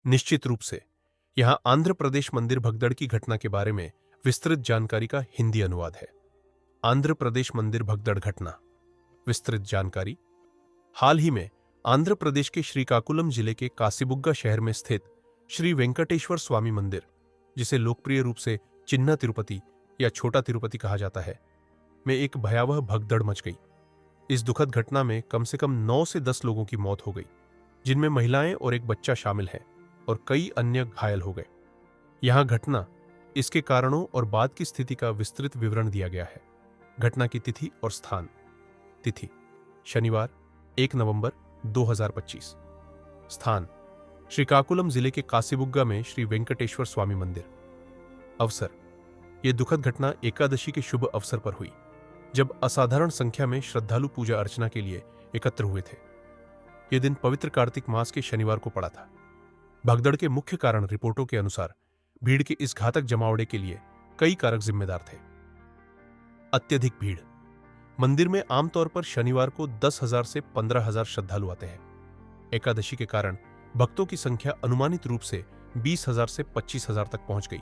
निश्चित रूप से यहाँ आंध्र प्रदेश मंदिर भगदड़ की घटना के बारे में विस्तृत जानकारी का हिंदी अनुवाद है। आंध्र प्रदेश मंदिर भगदड़ घटना। विस्तृत जानकारी। हाल ही में आंध्र प्रदेश के श्रीकाकुलम जिले के कासीबुग्गा शहर में स्थित श्री वेंकटेश्वर स्वामी मंदिर, जिसे लोकप्रिय रूप से चिन्ना तिरुपति या छोटा तिरुपति कहा जाता है, में एक भयावह भगदड़ मच गई। इस दुखद घटना में कम से कम 9 से 10 लोगों की मौत हो गई, जिनमें महिलाएं और एक बच्चा शामिल है, और कई अन्य घायल हो गए। यहां घटना, इसके कारणों और बाद की स्थिति का विस्तृत विवरण दिया गया है। घटना की तिथि और स्थान। तिथि: शनिवार 1 नवंबर 2025। स्थान: श्रीकाकुलम जिले के कासीबुग्गा में श्री वेंकटेश्वर स्वामी मंदिर। अवसर: यह दुखद घटना एकादशी के शुभ अवसर पर हुई, जब असाधारण संख्या में श्रद्धालु पूजा अर्चना के लिए एकत्र हुए थे। यह दिन पवित्र कार्तिक मास के शनिवार को पड़ा था। भगदड़ के मुख्य कारण रिपोर्टों के अनुसार भीड़ के इस घातक जमावड़े के लिए कई कारक जिम्मेदार थे। अत्यधिक भीड़। मंदिर में आमतौर पर शनिवार को 10,000 से 15,000 श्रद्धालु आते हैं। एकादशी के कारण भक्तों की संख्या अनुमानित रूप से 20,000 से 25,000 तक पहुंच गई,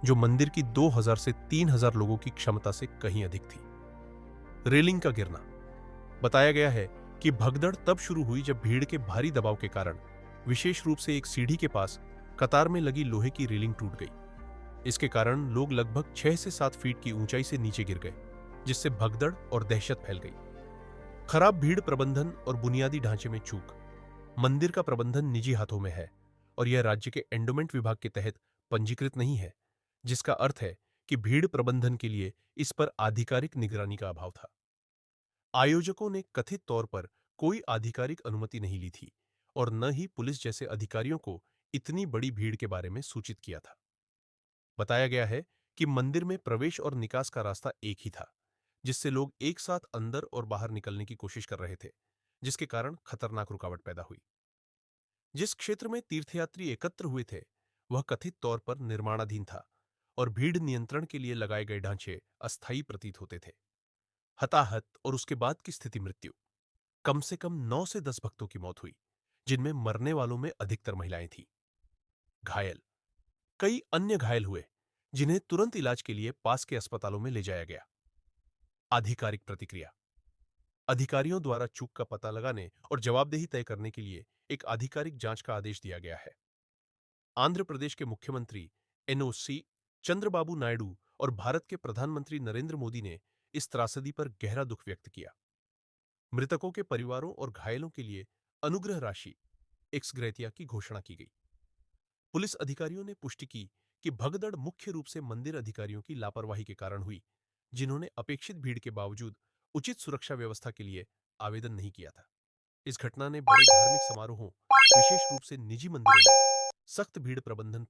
जो मंदिर की 2,000 से 3,000 लोगों की क्षमता से कहीं अधिक थी। रेलिंग का गिरना। बताया गया है कि भगदड़ तब शुरू हुई जब भीड़ के भारी दबाव के कारण विशेष रूप से एक सीढ़ी के पास कतार में लगी लोहे की रेलिंग टूट गई। इसके कारण लोग लगभग 6 से 7 फीट की ऊंचाई से नीचे गिर गए, जिससे भगदड़ और दहशत फैल गई। खराब भीड़ प्रबंधन और बुनियादी ढांचे में चूक। मंदिर का प्रबंधन निजी हाथों में है और यह राज्य के एंडोमेंट विभाग के तहत पंजीकृत नहीं है, जिसका अर्थ है कि भीड़ प्रबंधन के लिए इस पर आधिकारिक निगरानी का अभाव था। आयोजकों ने कथित तौर पर कोई आधिकारिक अनुमति नहीं ली थी और न ही पुलिस जैसे अधिकारियों को इतनी बड़ी भीड़ के बारे में सूचित किया था। बताया गया है कि मंदिर में प्रवेश और निकास का रास्ता एक ही था, जिससे लोग एक साथ अंदर और बाहर निकलने की कोशिश कर रहे थे, जिसके कारण खतरनाक रुकावट पैदा हुई। जिस क्षेत्र में तीर्थयात्री एकत्र हुए थे, वह कथित तौर पर निर्माणाधीन था और भीड़ नियंत्रण के लिए लगाए गए ढांचे अस्थायी प्रतीत होते थे। हताहत और उसके बाद की स्थिति। मृत्यु। कम से कम 9 से 10 भक्तों की मौत हुई, जिनमें मरने वालों में अधिकतर महिलाएं थीं। घायल। कई अन्य घायल हुए, जिन्हें तुरंत इलाज के लिए पास के अस्पतालों में ले जाया गया। आधिकारिक प्रतिक्रिया। अधिकारियों द्वारा चूक का पता लगाने और जवाबदेही तय करने के लिए एक आधिकारिक जांच का आदेश दिया गया है। आंध्र प्रदेश के मुख्यमंत्री एनओसी चंद्रबाबू नायडू और भारत के प्रधानमंत्री नरेंद्र मोदी ने इस त्रासदी पर गहरा दुख व्यक्त किया। मृतकों के परिवारों और घायलों के लिए अनुग्रह राशि एक्स ग्रेटिया की घोषणा की गई। पुलिस अधिकारियों ने पुष्टि की कि भगदड़ मुख्य रूप से मंदिर अधिकारियों की लापरवाही के कारण हुई, जिन्होंने अपेक्षित भीड़ के बावजूद उचित सुरक्षा व्यवस्था के लिए आवेदन नहीं किया था। इस घटना ने बड़े धार्मिक समारोहों, विशेष रूप से निजी मंदिरों में सख्त भीड़ प्रबंधन